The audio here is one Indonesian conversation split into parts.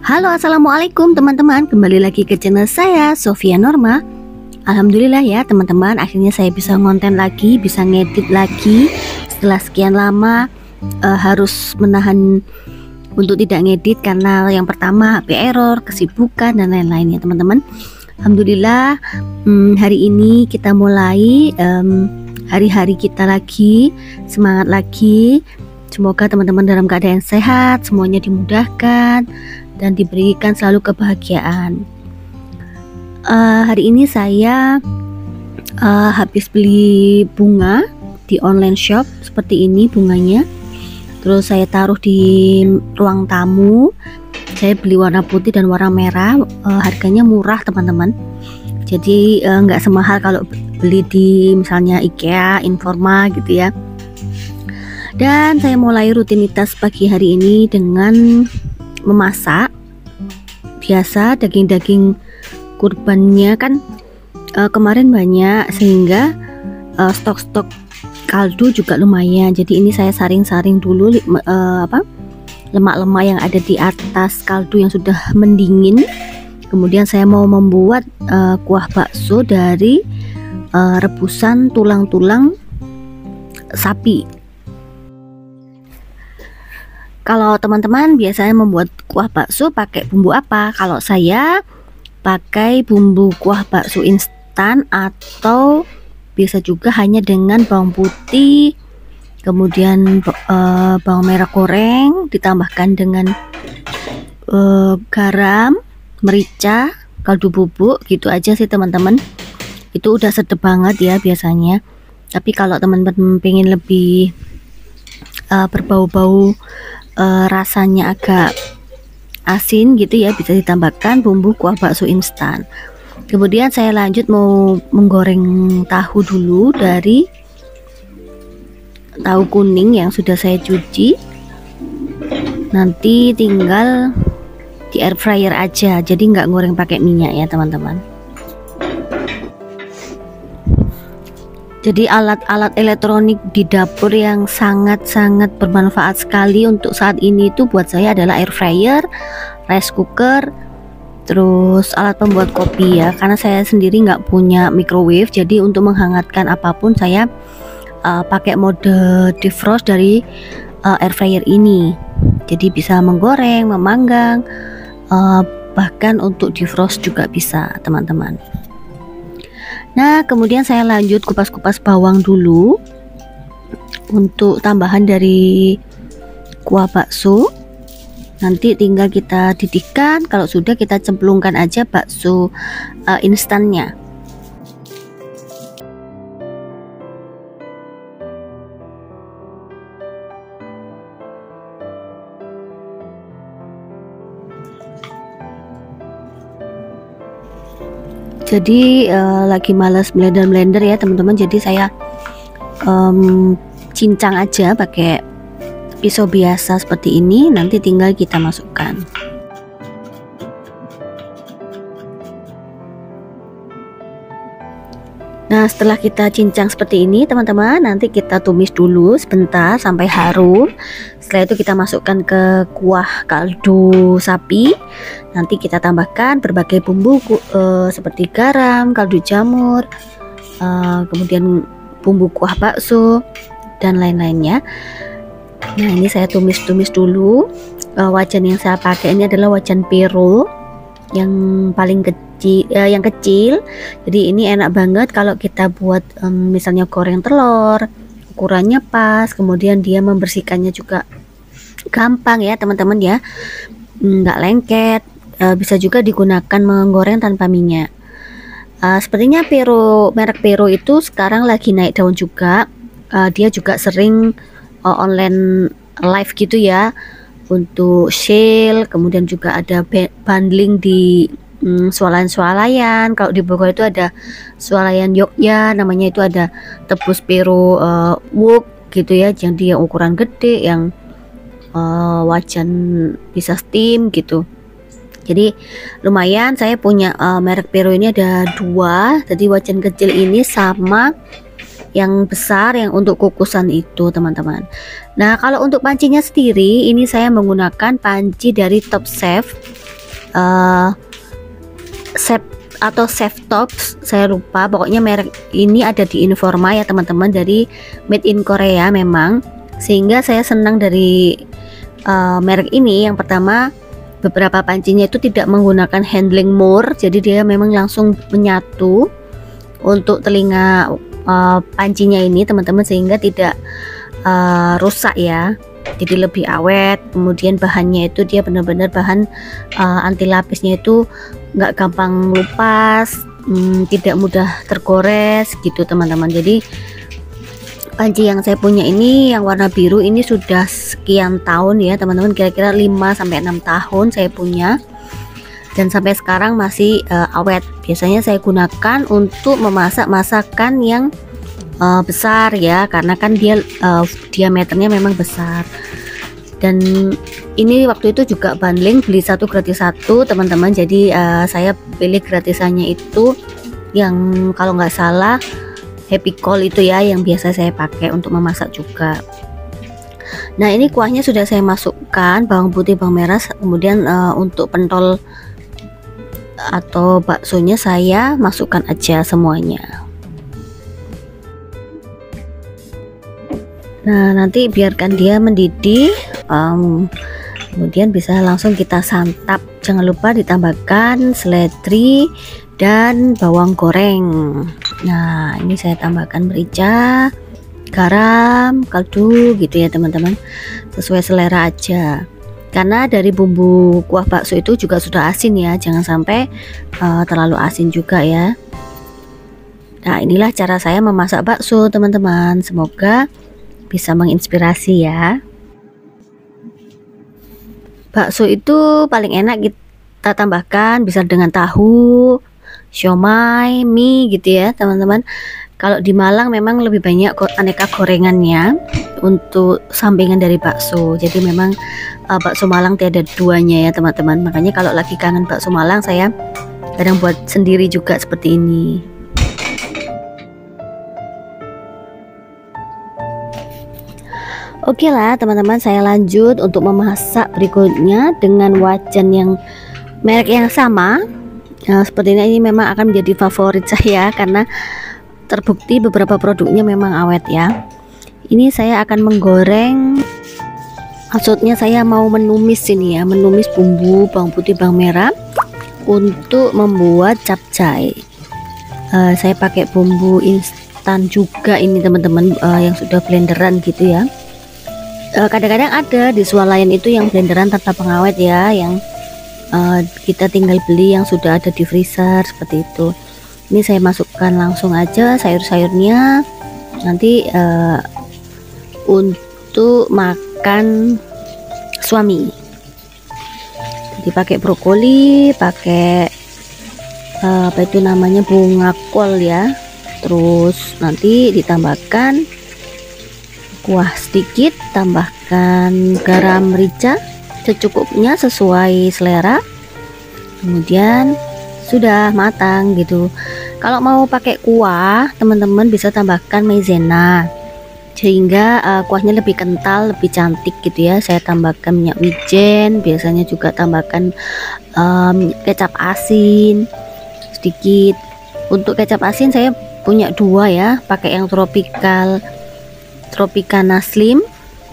Halo, assalamualaikum teman-teman. Kembali lagi ke channel saya, Sofia Norma. Alhamdulillah ya teman-teman, akhirnya saya bisa ngonten lagi, bisa ngedit lagi. Setelah sekian lama harus menahan untuk tidak ngedit karena yang pertama HP error, kesibukan dan lain-lain ya teman-teman. Alhamdulillah, hari ini kita mulai hari-hari kita lagi, semangat lagi. Semoga teman-teman dalam keadaan sehat, semuanya dimudahkan dan diberikan selalu kebahagiaan. Hari ini saya habis beli bunga di online shop seperti ini bunganya. Terus saya taruh di ruang tamu. Saya beli warna putih dan warna merah. Harganya murah teman-teman. Jadi nggak semahal kalau beli di misalnya IKEA, Informa gitu ya. Dan saya mulai rutinitas pagi hari ini dengan memasak. Biasa daging-daging kurbannya kan kemarin banyak, sehingga stok-stok kaldu juga lumayan. Jadi ini saya saring-saring dulu lemak-lemak yang ada di atas kaldu yang sudah mendingin. Kemudian saya mau membuat kuah bakso dari rebusan tulang-tulang sapi. Kalau teman-teman biasanya membuat kuah bakso pakai bumbu apa? Kalau saya pakai bumbu kuah bakso instan, atau bisa juga hanya dengan bawang putih, kemudian bawang merah goreng, ditambahkan dengan garam, merica, kaldu bubuk, gitu aja sih teman-teman. Itu udah sedap banget ya biasanya. Tapi kalau teman-teman pengen lebih berbau-bau, rasanya agak asin gitu ya, bisa ditambahkan bumbu kuah bakso instan. Kemudian saya lanjut mau menggoreng tahu dulu dari tahu kuning yang sudah saya cuci. Nanti tinggal di air fryer aja, jadi nggak goreng pakai minyak ya teman-teman. Jadi alat-alat elektronik di dapur yang sangat-sangat bermanfaat sekali untuk saat ini itu buat saya adalah air fryer, rice cooker, terus alat pembuat kopi ya. Karena saya sendiri nggak punya microwave, jadi untuk menghangatkan apapun saya pakai mode defrost dari air fryer ini. Jadi bisa menggoreng, memanggang, bahkan untuk defrost juga bisa teman-teman. Nah, kemudian saya lanjut kupas-kupas bawang dulu untuk tambahan dari kuah bakso. Nanti tinggal kita didihkan, kalau sudah kita cemplungkan aja bakso instannya. Jadi lagi males blender ya teman-teman, jadi saya cincang aja pakai pisau biasa seperti ini. Nanti tinggal kita masukkan. Nah, setelah kita cincang seperti ini teman-teman, nanti kita tumis dulu sebentar sampai harum. Setelah itu kita masukkan ke kuah kaldu sapi. Nanti kita tambahkan berbagai bumbu seperti garam, kaldu jamur, kemudian bumbu kuah bakso dan lain-lainnya. Nah, ini saya tumis-tumis dulu. Wajan yang saya pakai ini adalah wajan pero yang paling kecil, jadi ini enak banget kalau kita buat misalnya goreng telur, ukurannya pas, kemudian dia membersihkannya juga gampang ya teman-teman ya, nggak lengket. Bisa juga digunakan menggoreng tanpa minyak. Sepertinya merek pero itu sekarang lagi naik daun juga. Dia juga sering online live gitu ya untuk sale, kemudian juga ada bundling di swalayan-swalayan. Kalau di Bogor itu ada swalayan Yogya, namanya itu ada tebus pero wok gitu ya, yang dia ukuran gede, yang wajan bisa steam gitu. Jadi lumayan, saya punya merek pero ini ada dua, jadi wajan kecil ini sama yang besar yang untuk kukusan itu teman-teman. Nah, kalau untuk pancinya sendiri ini saya menggunakan panci dari Top Chef. Sep atau Safetops, saya lupa, pokoknya merek ini ada di Informa ya teman-teman, dari made in Korea memang, sehingga saya senang dari merek ini. Yang pertama, beberapa pancinya itu tidak menggunakan handling mur, jadi dia memang langsung menyatu untuk telinga pancinya ini teman-teman, sehingga tidak rusak ya, jadi lebih awet. Kemudian bahannya itu dia benar-benar bahan anti lapisnya itu nggak gampang lupas, tidak mudah tergores gitu teman-teman. Jadi panci yang saya punya ini yang warna biru ini sudah sekian tahun ya teman-teman, kira-kira 5-6 tahun saya punya, dan sampai sekarang masih awet. Biasanya saya gunakan untuk memasak masakan yang besar ya, karena kan dia diameternya memang besar. Dan ini waktu itu juga bundling, beli satu gratis satu teman-teman. Jadi saya pilih gratisannya itu yang kalau nggak salah Happy Cold itu ya, yang biasa saya pakai untuk memasak juga. Nah ini kuahnya sudah saya masukkan bawang putih, bawang merah, kemudian untuk pentol atau baksonya saya masukkan aja semuanya. Nah nanti biarkan dia mendidih, kemudian bisa langsung kita santap. Jangan lupa ditambahkan seledri dan bawang goreng. Nah ini saya tambahkan merica, garam, kaldu gitu ya teman-teman, sesuai selera aja, karena dari bumbu kuah bakso itu juga sudah asin ya, jangan sampai terlalu asin juga ya. Nah inilah cara saya memasak bakso teman-teman, semoga bisa menginspirasi ya. Bakso itu paling enak kita tambahkan bisa dengan tahu, siomay, mie gitu ya teman-teman. Kalau di Malang memang lebih banyak aneka gorengannya untuk sampingan dari bakso. Jadi memang bakso Malang tiada duanya ya teman-teman. Makanya kalau lagi kangen bakso Malang saya kadang buat sendiri juga seperti ini. Oke lah teman-teman, saya lanjut untuk memasak berikutnya dengan wajan yang merek yang sama. Sepertinya ini memang akan menjadi favorit saya karena terbukti beberapa produknya memang awet ya. Ini saya akan menggoreng, maksudnya saya mau menumis ini ya, menumis bumbu bawang putih, bawang merah untuk membuat capcay. Saya pakai bumbu instan juga ini teman-teman, yang sudah blenderan gitu ya. Kadang-kadang ada di swalayan itu yang blenderan tanpa pengawet ya, yang kita tinggal beli yang sudah ada di freezer seperti itu. Ini saya masukkan langsung aja sayur-sayurnya nanti untuk makan suami. Jadi pakai brokoli, pakai apa itu namanya, bunga kol ya. Terus nanti ditambahkan kuah sedikit, tambahkan garam, merica secukupnya sesuai selera, kemudian sudah matang gitu. Kalau mau pakai kuah teman-teman bisa tambahkan maizena sehingga kuahnya lebih kental, lebih cantik gitu ya. Saya tambahkan minyak wijen, biasanya juga tambahkan kecap asin sedikit. Untuk kecap asin saya punya dua ya, pakai yang Tropicana Slim,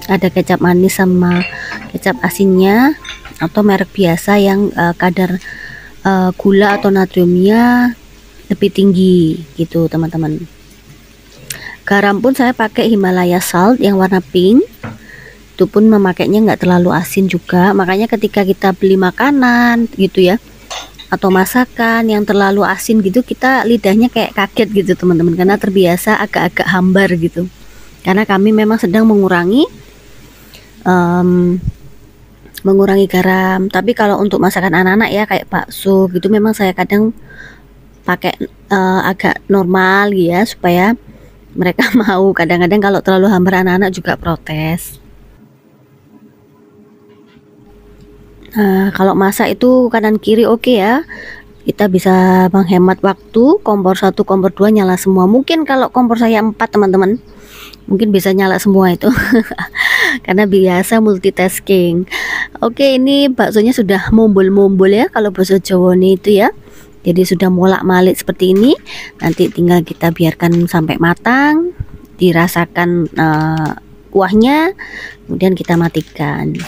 ada kecap manis sama kecap asinnya, atau merek biasa yang kadar gula atau natriumnya lebih tinggi gitu teman-teman. Garam pun saya pakai Himalaya Salt yang warna pink, itu pun memakainya nggak terlalu asin juga. Makanya ketika kita beli makanan gitu ya atau masakan yang terlalu asin gitu, kita lidahnya kayak kaget gitu teman-teman, karena terbiasa agak-agak hambar gitu. Karena kami memang sedang mengurangi garam. Tapi kalau untuk masakan anak-anak ya kayak bakso gitu, memang saya kadang pakai agak normal ya, supaya mereka mau. Kadang-kadang kalau terlalu hambar anak-anak juga protes. Kalau masak itu kanan kiri oke ya, kita bisa menghemat waktu. Kompor 1, kompor 2 nyala semua. Mungkin kalau kompor saya 4 teman-teman, mungkin bisa nyala semua itu karena biasa multitasking. Oke, ini baksonya sudah mumbul-mumbul ya, kalau bakso Jawa itu ya. Jadi sudah molak-malik seperti ini. Nanti tinggal kita biarkan sampai matang, dirasakan kuahnya, kemudian kita matikan.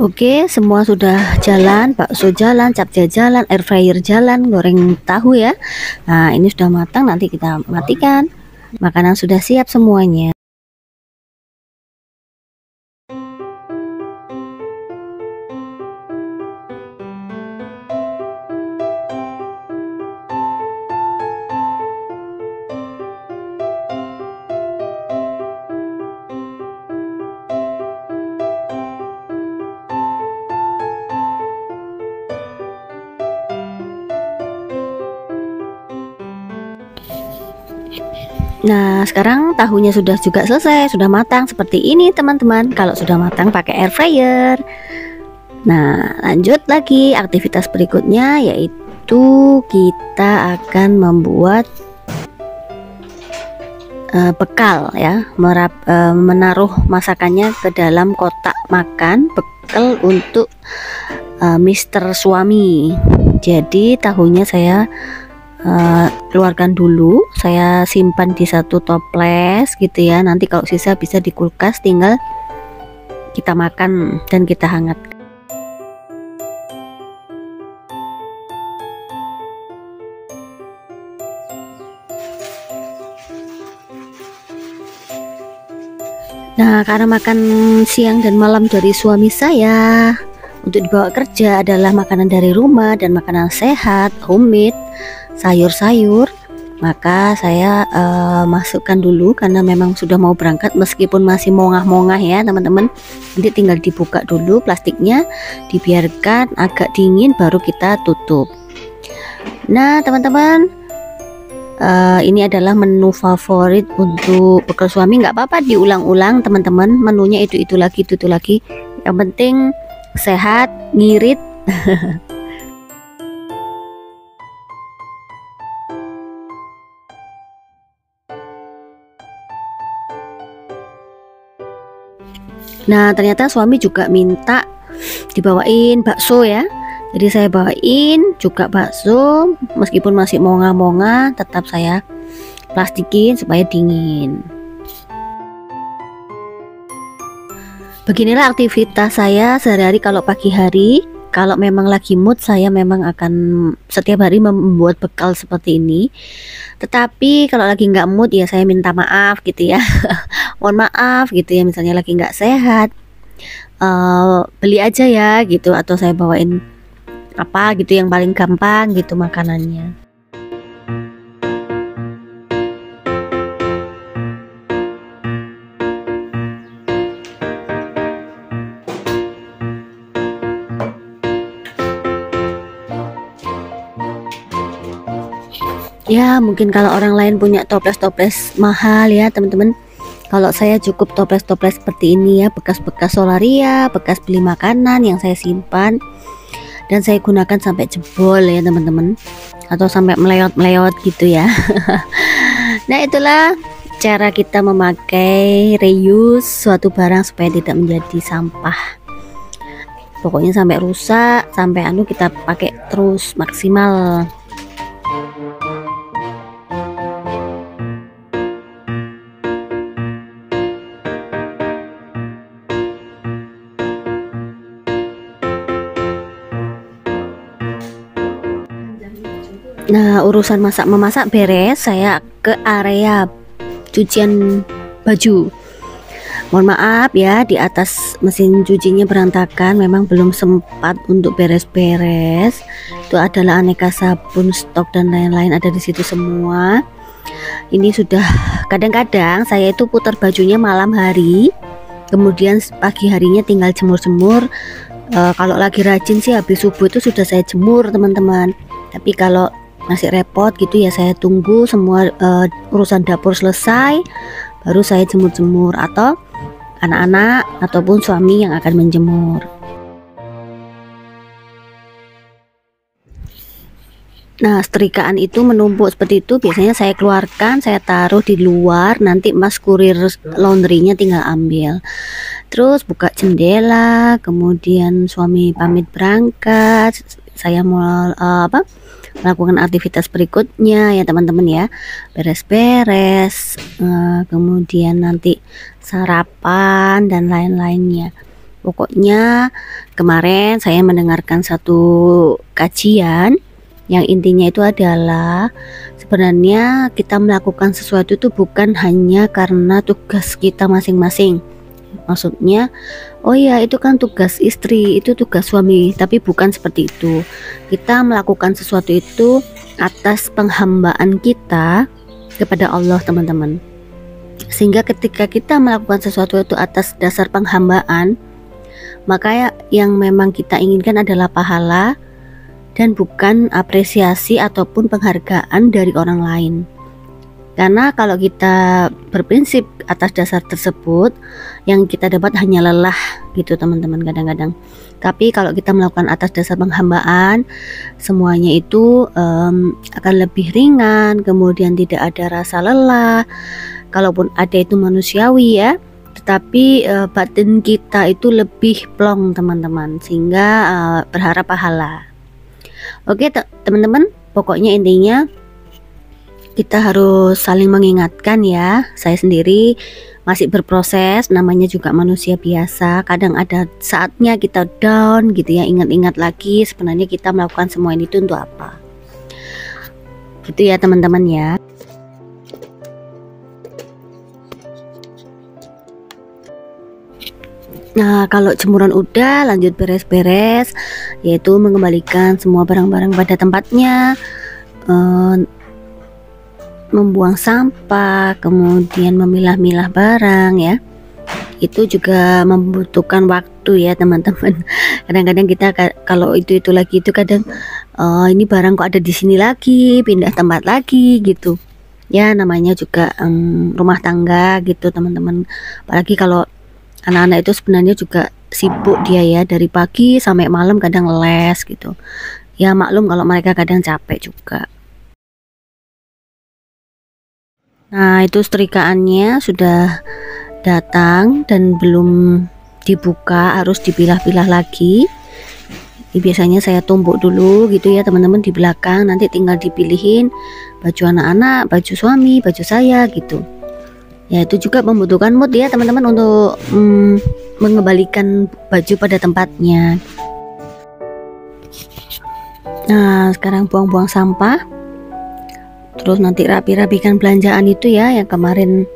Oke, semua sudah jalan, bakso jalan, capcay jalan, air fryer jalan, goreng tahu ya. Nah, ini sudah matang, nanti kita matikan. Makanan sudah siap semuanya. Nah, sekarang tahunya sudah juga selesai, sudah matang seperti ini teman-teman. Kalau sudah matang pakai air fryer. Nah, lanjut lagi aktivitas berikutnya, yaitu kita akan membuat bekal ya, menaruh masakannya ke dalam kotak makan, bekal untuk Mister Suami. Jadi tahunya saya keluarkan dulu, saya simpan di satu toples gitu ya. Nanti kalau sisa bisa di kulkas, tinggal kita makan dan kita hangatkan. Nah, karena makan siang dan malam dari suami saya untuk dibawa kerja adalah makanan dari rumah dan makanan sehat, homemade, sayur-sayur, maka saya masukkan dulu karena memang sudah mau berangkat, meskipun masih mongah-mongah ya teman-teman. Nanti tinggal dibuka dulu plastiknya, dibiarkan agak dingin baru kita tutup. Nah teman-teman, ini adalah menu favorit untuk bekal suami. Nggak apa-apa diulang-ulang teman-teman, menunya itu lagi, itu lagi, yang penting sehat, ngirit. Nah ternyata suami juga minta dibawain bakso ya. Jadi saya bawain juga bakso, meskipun masih monga-monga tetap saya plastikin supaya dingin. Beginilah aktivitas saya sehari-hari kalau pagi hari. Kalau memang lagi mood, saya memang akan setiap hari membuat bekal seperti ini. Tetapi kalau lagi nggak mood ya saya minta maaf gitu ya. Mohon maaf gitu ya, misalnya lagi nggak sehat, beli aja ya gitu, atau saya bawain apa gitu yang paling gampang gitu makanannya. Ya mungkin kalau orang lain punya toples-toples mahal ya teman-teman, kalau saya cukup toples-toples seperti ini ya, bekas-bekas solaria, bekas beli makanan yang saya simpan dan saya gunakan sampai jebol ya teman-teman, atau sampai melewat-melewat gitu ya. Nah itulah cara kita memakai reuse suatu barang supaya tidak menjadi sampah. Pokoknya sampai rusak, sampai kita pakai terus maksimal. Nah urusan masak memasak beres, saya ke area cucian baju. Mohon maaf ya, di atas mesin cucinya berantakan, memang belum sempat untuk beres-beres. Itu adalah aneka sabun, stok dan lain-lain ada di situ semua. Ini sudah, kadang-kadang saya itu putar bajunya malam hari, kemudian pagi harinya tinggal jemur-jemur. Kalau lagi rajin sih habis subuh itu sudah saya jemur teman-teman. Tapi kalau masih repot gitu ya, saya tunggu semua urusan dapur selesai baru saya jemur-jemur, atau anak-anak ataupun suami yang akan menjemur. Nah, setrikaan itu menumpuk seperti itu, biasanya saya keluarkan, saya taruh di luar, nanti mas kurir laundrynya tinggal ambil. Terus buka jendela, kemudian suami pamit berangkat, saya mau melakukan aktivitas berikutnya ya teman-teman ya, beres-beres, kemudian nanti sarapan dan lain-lainnya. Pokoknya kemarin saya mendengarkan satu kajian yang intinya itu adalah sebenarnya kita melakukan sesuatu itu bukan hanya karena tugas kita masing-masing. Maksudnya, oh ya itu kan tugas istri, itu tugas suami, tapi bukan seperti itu. Kita melakukan sesuatu itu atas penghambaan kita kepada Allah teman-teman. Sehingga ketika kita melakukan sesuatu itu atas dasar penghambaan, maka yang memang kita inginkan adalah pahala dan bukan apresiasi ataupun penghargaan dari orang lain. Karena kalau kita berprinsip atas dasar tersebut, yang kita dapat hanya lelah gitu teman-teman kadang-kadang. Tapi kalau kita melakukan atas dasar penghambaan, semuanya itu akan lebih ringan, kemudian tidak ada rasa lelah. Kalaupun ada itu manusiawi ya, tetapi batin kita itu lebih plong teman-teman, sehingga berharap pahala. Oke teman-teman, pokoknya intinya kita harus saling mengingatkan ya. Saya sendiri masih berproses, namanya juga manusia biasa. Kadang ada saatnya kita down gitu ya, ingat-ingat lagi sebenarnya kita melakukan semua ini itu untuk apa. Gitu ya teman-teman ya. Nah, kalau jemuran udah, lanjut beres-beres, yaitu mengembalikan semua barang-barang pada tempatnya, membuang sampah, kemudian memilah-milah barang ya. Itu juga membutuhkan waktu ya teman-teman. Kadang-kadang kita kalau itu lagi itu kadang ini barang kok ada di sini lagi, pindah tempat lagi gitu. Ya namanya juga rumah tangga gitu teman-teman. Apalagi kalau anak-anak itu sebenarnya juga sibuk dia ya, dari pagi sampai malam kadang les gitu. Ya maklum kalau mereka kadang capek juga. Nah, itu setrikaannya sudah datang dan belum dibuka, harus dipilah-pilah lagi. Ini biasanya saya tumpuk dulu gitu ya teman-teman di belakang, nanti tinggal dipilihin baju anak-anak, baju suami, baju saya gitu. Ya itu juga membutuhkan mood ya teman-teman untuk mengembalikan baju pada tempatnya. Nah sekarang buang-buang sampah, terus nanti rapi-rapikan belanjaan itu ya yang kemarin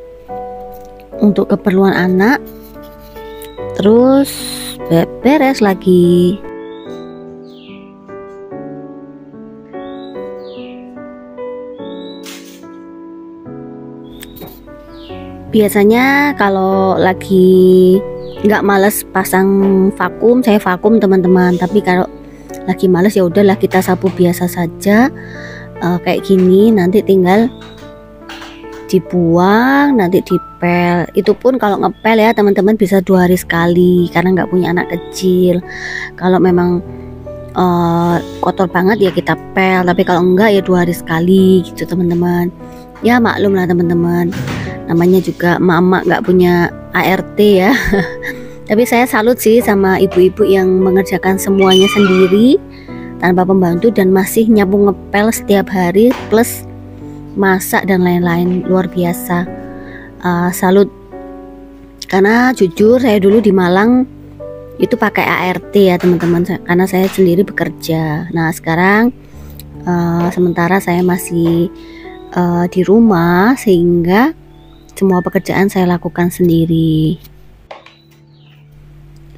untuk keperluan anak, terus beres lagi. Biasanya kalau lagi nggak males pasang vakum, saya vakum teman-teman. Tapi kalau lagi males ya udahlah kita sapu biasa saja. Kayak gini nanti tinggal dibuang, nanti dipel. Itu pun kalau ngepel ya teman-teman bisa 2 hari sekali karena nggak punya anak kecil. Kalau memang kotor banget ya kita pel, tapi kalau enggak ya 2 hari sekali gitu teman-teman. Ya maklum lah teman-teman, namanya juga mama nggak punya ART ya. Tapi saya salut sih sama ibu-ibu yang mengerjakan semuanya sendiri tanpa pembantu dan masih nyapu ngepel setiap hari plus masak dan lain-lain, luar biasa. Salut, karena jujur saya dulu di Malang itu pakai ART ya teman-teman, karena saya sendiri bekerja. Nah sekarang sementara saya masih di rumah, sehingga semua pekerjaan saya lakukan sendiri.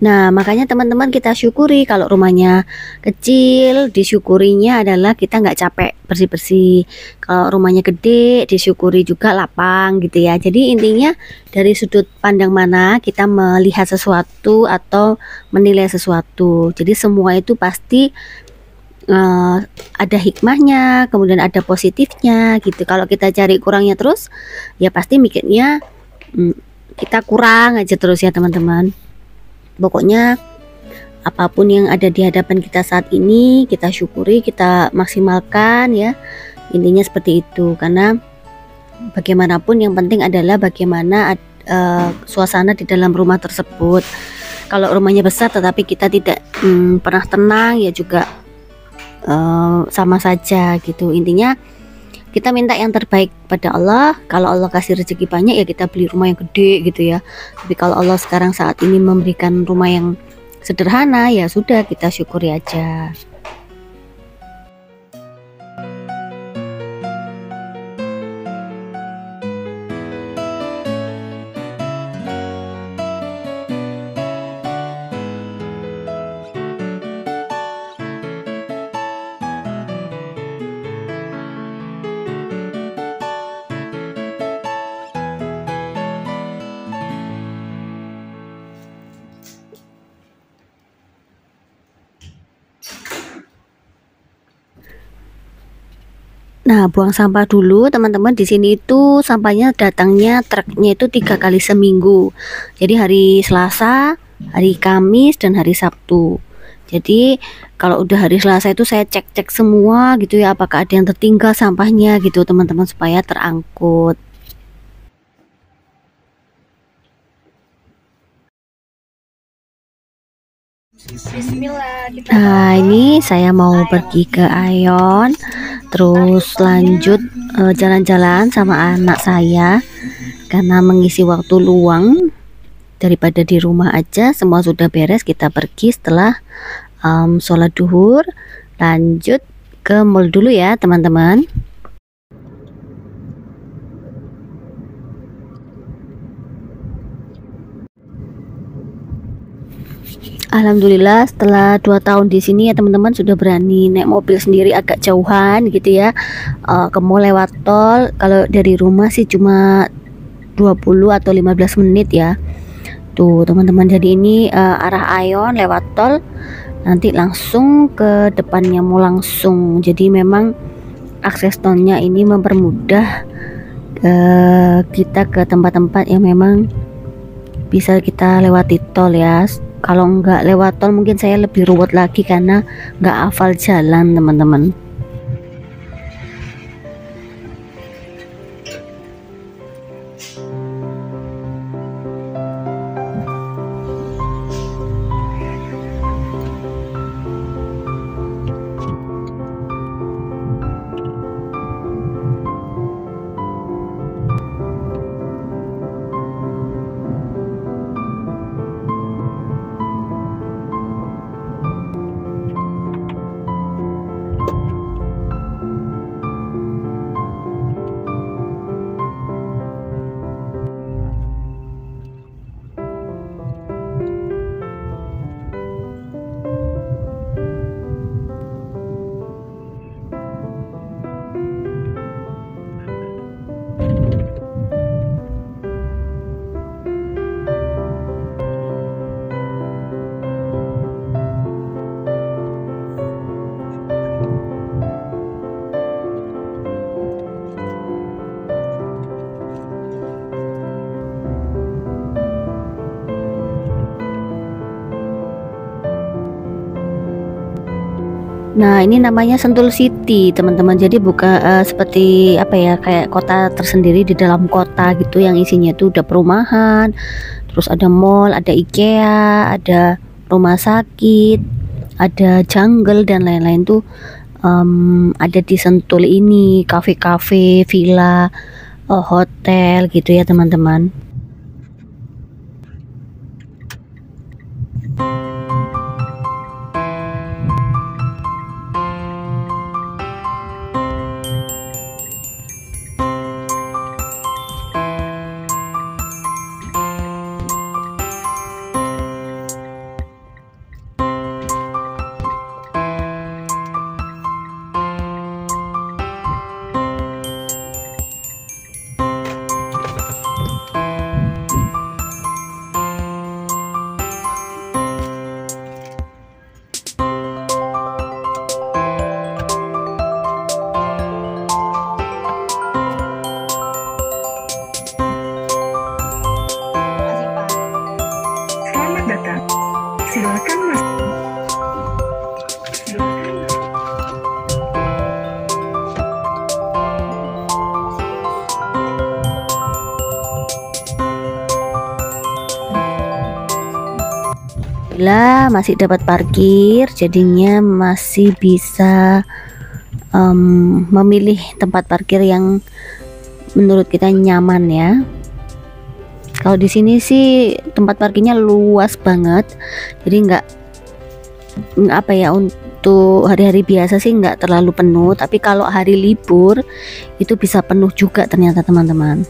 Nah makanya teman-teman kita syukuri kalau rumahnya kecil, disyukurinya adalah kita nggak capek bersih-bersih. Kalau rumahnya gede, disyukuri juga lapang gitu ya. Jadi intinya dari sudut pandang mana kita melihat sesuatu atau menilai sesuatu. Jadi semua itu pasti ada hikmahnya, kemudian ada positifnya gitu. Kalau kita cari kurangnya terus, ya pasti mikirnya kita kurang aja terus ya teman-teman. Pokoknya apapun yang ada di hadapan kita saat ini kita syukuri, kita maksimalkan ya. Intinya seperti itu, karena bagaimanapun yang penting adalah bagaimana suasana di dalam rumah tersebut. Kalau rumahnya besar tetapi kita tidak pernah tenang ya juga sama saja gitu. Intinya kita minta yang terbaik pada Allah. Kalau Allah kasih rezeki banyak ya kita beli rumah yang gede gitu ya. Tapi kalau Allah sekarang saat ini memberikan rumah yang sederhana ya sudah, kita syukuri aja. Nah, buang sampah dulu teman-teman. Di sini itu sampahnya datangnya truknya itu 3 kali seminggu. Jadi hari Selasa, hari Kamis, dan hari Sabtu. Jadi kalau udah hari Selasa itu saya cek-cek semua gitu ya, apakah ada yang tertinggal sampahnya gitu teman-teman, supaya terangkut. Nah, ini saya mau pergi ke Aeon, terus lanjut jalan-jalan sama anak saya karena mengisi waktu luang daripada di rumah aja. Semua sudah beres, kita pergi setelah sholat duhur. Lanjut ke mall dulu ya teman-teman. Alhamdulillah setelah 2 tahun di sini ya teman-teman, sudah berani naik mobil sendiri agak jauhan gitu ya, ke mall lewat tol. Kalau dari rumah sih cuma 20 atau 15 menit ya tuh teman-teman. Jadi ini arah Aeon lewat tol, nanti langsung ke depannya mall langsung. Jadi memang akses tolnya ini mempermudah kita ke tempat-tempat yang memang bisa kita lewati tol ya. Kalau nggak lewat tol mungkin saya lebih ruwet lagi karena nggak hafal jalan teman-teman. Nah, ini namanya Sentul City, teman-teman. Jadi bukan seperti apa ya, kayak kota tersendiri di dalam kota gitu, yang isinya itu udah perumahan, terus ada mall, ada IKEA, ada rumah sakit, ada jungle dan lain-lain tuh ada di Sentul ini, kafe-kafe, villa, hotel gitu ya, teman-teman. Selamat datang. Silakan masuk. Alhamdulillah masih dapat parkir, jadinya masih bisa memilih tempat parkir yang menurut kita nyaman ya. Kalau di sini sih tempat parkirnya luas banget, jadi nggak apa ya, untuk hari-hari biasa sih nggak terlalu penuh, tapi kalau hari libur itu bisa penuh juga ternyata teman-teman.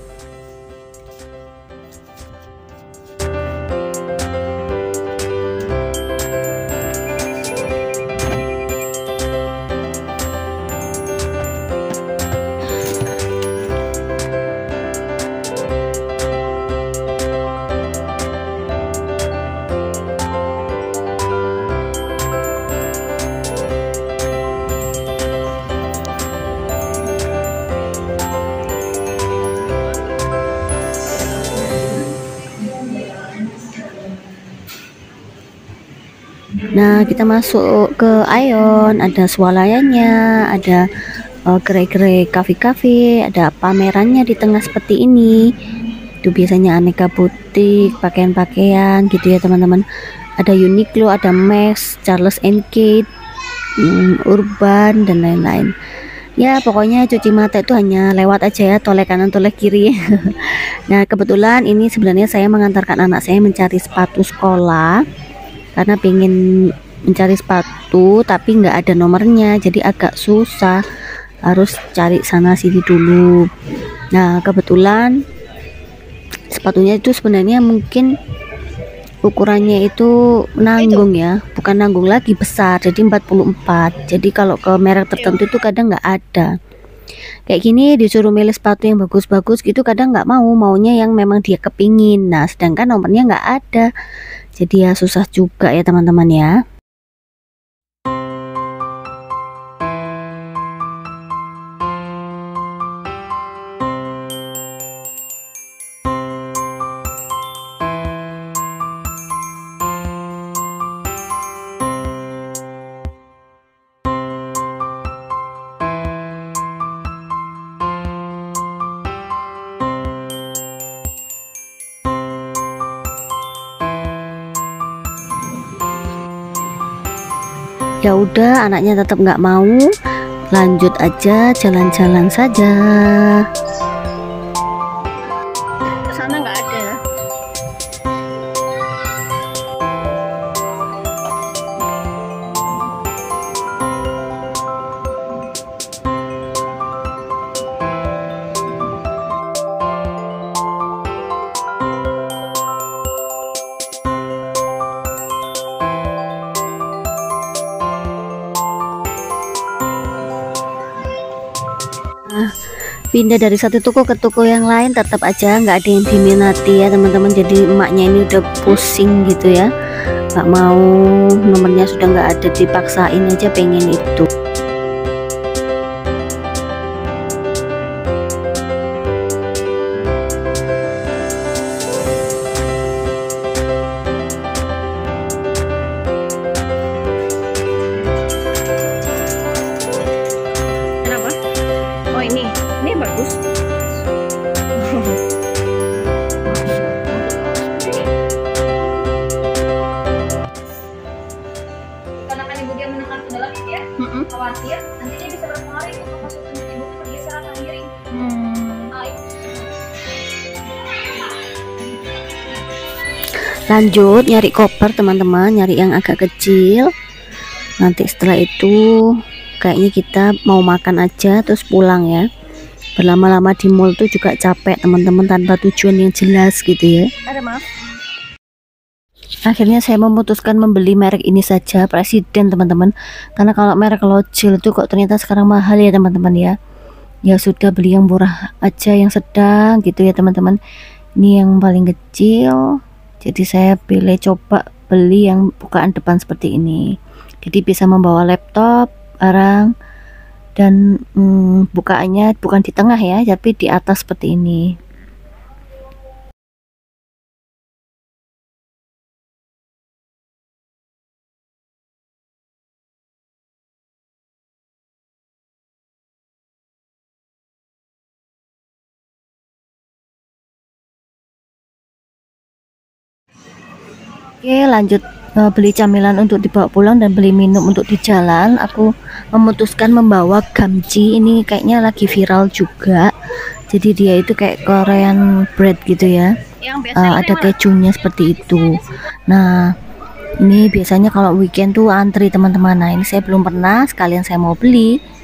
Nah, kita masuk ke Ion, ada swalayannya, ada gerai-gerai kafe-kafe, ada pamerannya di tengah seperti ini. Itu biasanya aneka butik, pakaian-pakaian gitu ya teman-teman. Ada Uniqlo, ada Max, Charles and Kate, Urban dan lain-lain. Ya pokoknya cuci mata itu hanya lewat aja ya, toleh kanan toleh kiri. Nah kebetulan ini sebenarnya saya mengantarkan anak saya mencari sepatu sekolah, karena pengen mencari sepatu tapi nggak ada nomornya, jadi agak susah, harus cari sana sini dulu. Nah kebetulan sepatunya itu sebenarnya mungkin ukurannya itu nanggung ya, bukan nanggung lagi, besar, jadi 44. Jadi kalau ke merek tertentu itu kadang nggak ada. Kayak gini disuruh milih sepatu yang bagus-bagus gitu, kadang nggak mau, maunya yang memang dia kepingin. Nah sedangkan nomornya nggak ada, jadi ya susah juga ya teman-teman ya. Ya udah, anaknya tetap nggak mau, lanjut aja jalan-jalan saja. Ke sana nggak ada. Pindah dari satu toko ke toko yang lain tetap aja nggak ada yang diminati ya teman-teman. Jadi emaknya ini udah pusing gitu ya, nggak mau, nomornya sudah nggak ada, dipaksain aja pengen itu. Kenapa? Oh ini bagus. Karena kan ibu dia menekan ke dalam ya, khawatir nantinya bisa berpengaruh untuk masuk ke ibu pergeseran miring. Lanjut nyari koper teman-teman, nyari yang agak kecil. Nanti setelah itu kayaknya kita mau makan aja terus pulang ya. Berlama-lama di mall tuh juga capek teman-teman, tanpa tujuan yang jelas gitu ya. Ada maaf. Akhirnya saya memutuskan membeli merek ini saja, Presiden teman-teman, karena kalau merek Lojil itu kok ternyata sekarang mahal ya teman-teman ya. Ya sudah, beli yang murah aja, yang sedang gitu ya teman-teman. Ini yang paling kecil, jadi saya pilih coba beli yang bukaan depan seperti ini, jadi bisa membawa laptop, barang, dan bukaannya bukan di tengah ya, tapi di atas seperti ini. Oke lanjut beli camilan untuk dibawa pulang dan beli minum untuk di jalan, aku memutuskan membawa gamji. Ini kayaknya lagi viral juga. Jadi dia itu kayak Korean bread gitu ya. Ada kejunya seperti itu. Nah, ini biasanya kalau weekend tuh antri teman-teman. Nah, ini saya belum pernah, sekalian saya mau beli.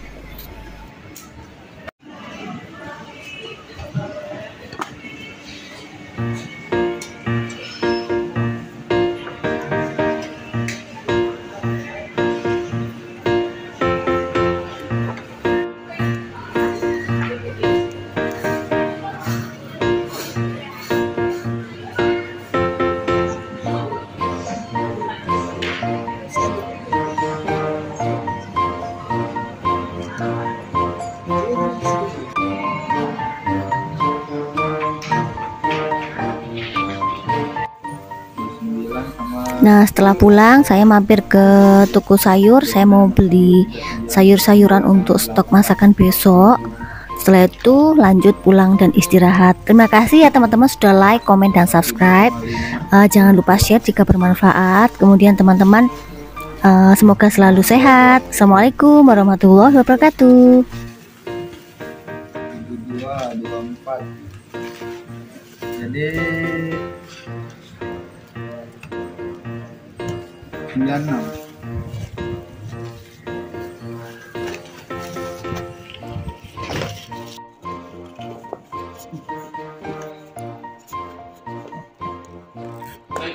Nah, setelah pulang saya mampir ke toko sayur. Saya mau beli sayur-sayuran untuk stok masakan besok. Setelah itu lanjut pulang dan istirahat. Terima kasih ya teman-teman sudah like, komen, dan subscribe. Jangan lupa share jika bermanfaat. Kemudian teman-teman semoga selalu sehat. Assalamualaikum warahmatullahi wabarakatuh. 24. Jadi 96.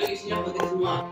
Isinya penting semua.